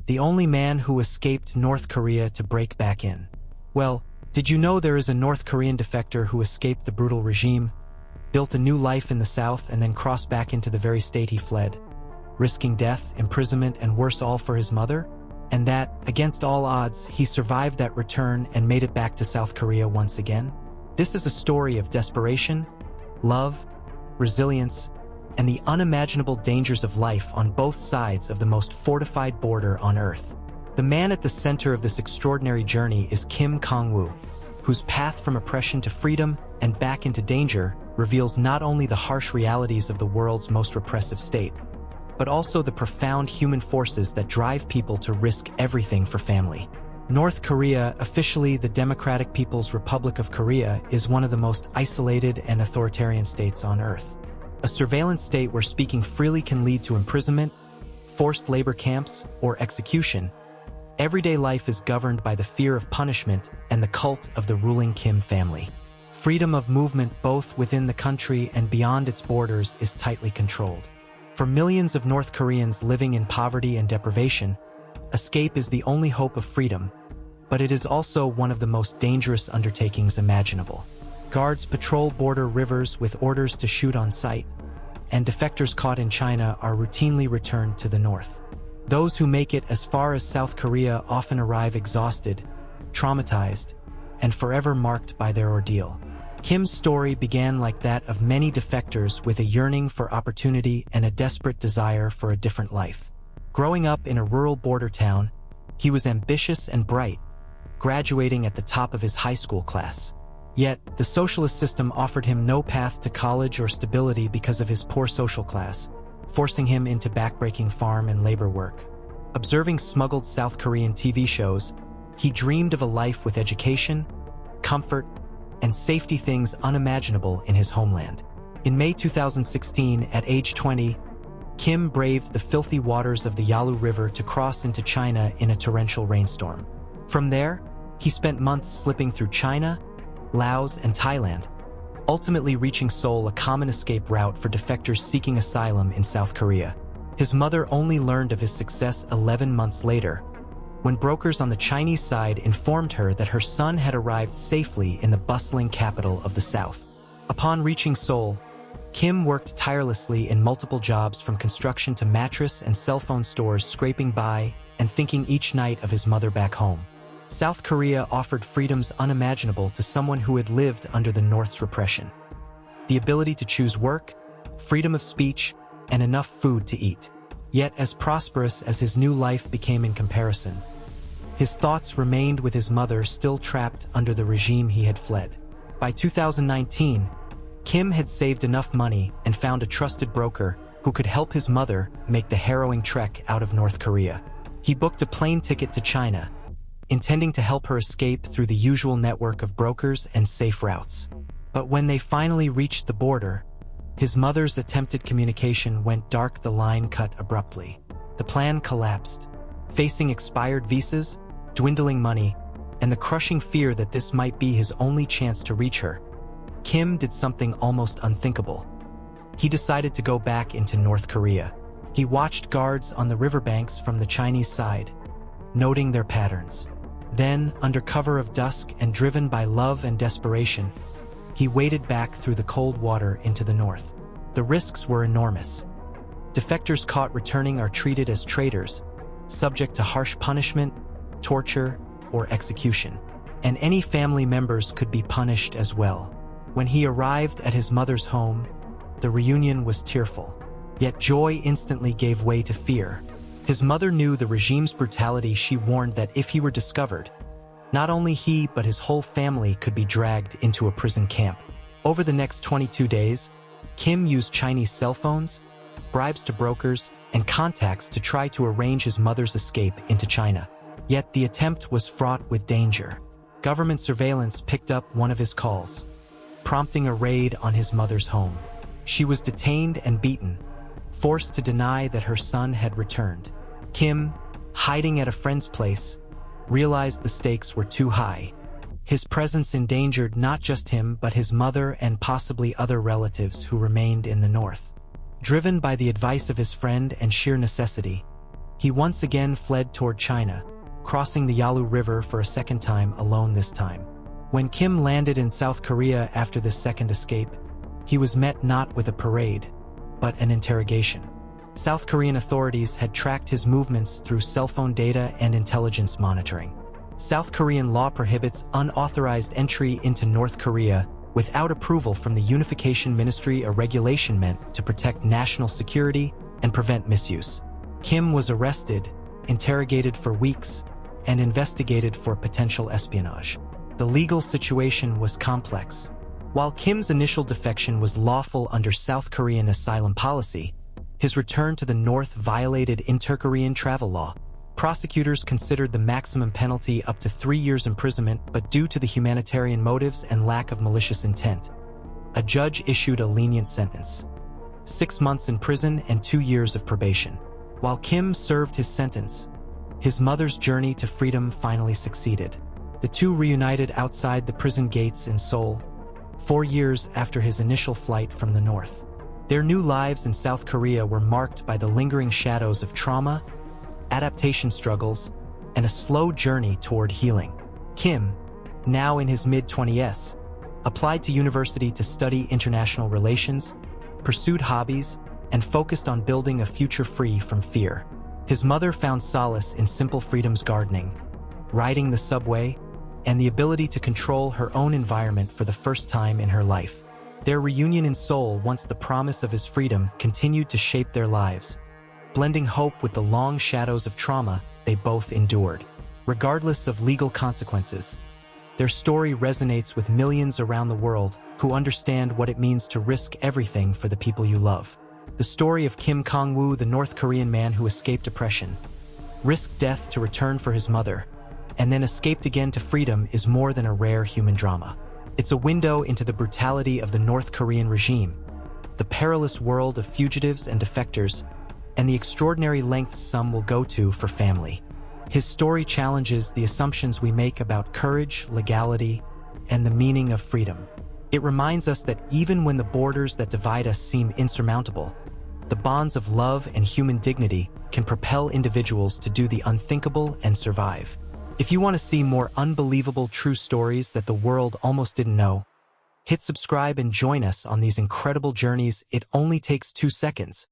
the only man who escaped North Korea to break back in. Well, did you know there is a North Korean defector who escaped the brutal regime, built a new life in the South, and then crossed back into the very state he fled, risking death, imprisonment, and worse all for his mother? And that, against all odds, he survived that return and made it back to South Korea once again? This is a story of desperation, love, resilience, and the unimaginable dangers of life on both sides of the most fortified border on Earth. The man at the center of this extraordinary journey is Kim Kong-woo, whose path from oppression to freedom and back into danger reveals not only the harsh realities of the world's most repressive state, but also the profound human forces that drive people to risk everything for family. North Korea, officially the Democratic People's Republic of Korea, is one of the most isolated and authoritarian states on Earth. A surveillance state where speaking freely can lead to imprisonment, forced labor camps, or execution. Everyday life is governed by the fear of punishment and the cult of the ruling Kim family. Freedom of movement both within the country and beyond its borders is tightly controlled. For millions of North Koreans living in poverty and deprivation, escape is the only hope of freedom, but it is also one of the most dangerous undertakings imaginable. Guards patrol border rivers with orders to shoot on sight, and defectors caught in China are routinely returned to the north. Those who make it as far as South Korea often arrive exhausted, traumatized, and forever marked by their ordeal. Kim's story began like that of many defectors, with a yearning for opportunity and a desperate desire for a different life. Growing up in a rural border town, he was ambitious and bright, graduating at the top of his high school class. Yet, the socialist system offered him no path to college or stability because of his poor social class, forcing him into backbreaking farm and labor work. Observing smuggled South Korean TV shows, he dreamed of a life with education, comfort, and safety, things unimaginable in his homeland. In May 2016, at age 20, Kim braved the filthy waters of the Yalu River to cross into China in a torrential rainstorm. From there, he spent months slipping through China, Laos, and Thailand, ultimately reaching Seoul, a common escape route for defectors seeking asylum in South Korea. His mother only learned of his success 11 months later, when brokers on the Chinese side informed her that her son had arrived safely in the bustling capital of the South. Upon reaching Seoul, Kim worked tirelessly in multiple jobs, from construction to mattress and cell phone stores, scraping by and thinking each night of his mother back home. South Korea offered freedoms unimaginable to someone who had lived under the North's repression. The ability to choose work, freedom of speech, and enough food to eat. Yet as prosperous as his new life became in comparison, his thoughts remained with his mother, still trapped under the regime he had fled. By 2019, Kim had saved enough money and found a trusted broker who could help his mother make the harrowing trek out of North Korea. He booked a plane ticket to China, intending to help her escape through the usual network of brokers and safe routes. But when they finally reached the border, his mother's attempted communication went dark. The line cut abruptly. The plan collapsed. Facing expired visas, dwindling money, and the crushing fear that this might be his only chance to reach her, Kim did something almost unthinkable. He decided to go back into North Korea. He watched guards on the riverbanks from the Chinese side, noting their patterns. Then, under cover of dusk and driven by love and desperation, he waded back through the cold water into the north. The risks were enormous. Defectors caught returning are treated as traitors, subject to harsh punishment, torture, or execution. And any family members could be punished as well. When he arrived at his mother's home, the reunion was tearful. Yet joy instantly gave way to fear. His mother knew the regime's brutality. She warned that if he were discovered, not only he but his whole family could be dragged into a prison camp. Over the next 22 days, Kim used Chinese cell phones, bribes to brokers, and contacts to try to arrange his mother's escape into China. Yet the attempt was fraught with danger. Government surveillance picked up one of his calls, prompting a raid on his mother's home. She was detained and beaten, forced to deny that her son had returned. Kim, hiding at a friend's place, realized the stakes were too high. His presence endangered not just him but his mother and possibly other relatives who remained in the north. Driven by the advice of his friend and sheer necessity, He once again fled toward China, crossing the Yalu River for a second time alone this time. When Kim landed in South Korea after this second escape, he was met not with a parade, but an interrogation. South Korean authorities had tracked his movements through cell phone data and intelligence monitoring. South Korean law prohibits unauthorized entry into North Korea without approval from the Unification Ministry, a regulation meant to protect national security and prevent misuse. Kim was arrested, interrogated for weeks, and investigated for potential espionage. The legal situation was complex. While Kim's initial defection was lawful under South Korean asylum policy, his return to the North violated inter-Korean travel law. Prosecutors considered the maximum penalty up to 3 years imprisonment, but due to the humanitarian motives and lack of malicious intent, a judge issued a lenient sentence: 6 months in prison and 2 years of probation. While Kim served his sentence, his mother's journey to freedom finally succeeded. The two reunited outside the prison gates in Seoul, 4 years after his initial flight from the North. Their new lives in South Korea were marked by the lingering shadows of trauma, adaptation struggles, and a slow journey toward healing. Kim, now in his mid-20s, applied to university to study international relations, pursued hobbies, and focused on building a future free from fear. His mother found solace in simple freedoms: gardening, riding the subway, and the ability to control her own environment for the first time in her life. Their reunion in Seoul, once the promise of his freedom, continued to shape their lives, blending hope with the long shadows of trauma they both endured. Regardless of legal consequences, their story resonates with millions around the world who understand what it means to risk everything for the people you love. The story of Kim Kong-woo, the North Korean man who escaped oppression, risked death to return for his mother, and then escaped again to freedom, is more than a rare human drama. It's a window into the brutality of the North Korean regime, the perilous world of fugitives and defectors, and the extraordinary lengths some will go to for family. His story challenges the assumptions we make about courage, legality, and the meaning of freedom. It reminds us that even when the borders that divide us seem insurmountable, the bonds of love and human dignity can propel individuals to do the unthinkable and survive. If you want to see more unbelievable true stories that the world almost didn't know, hit subscribe and join us on these incredible journeys. It only takes 2 seconds.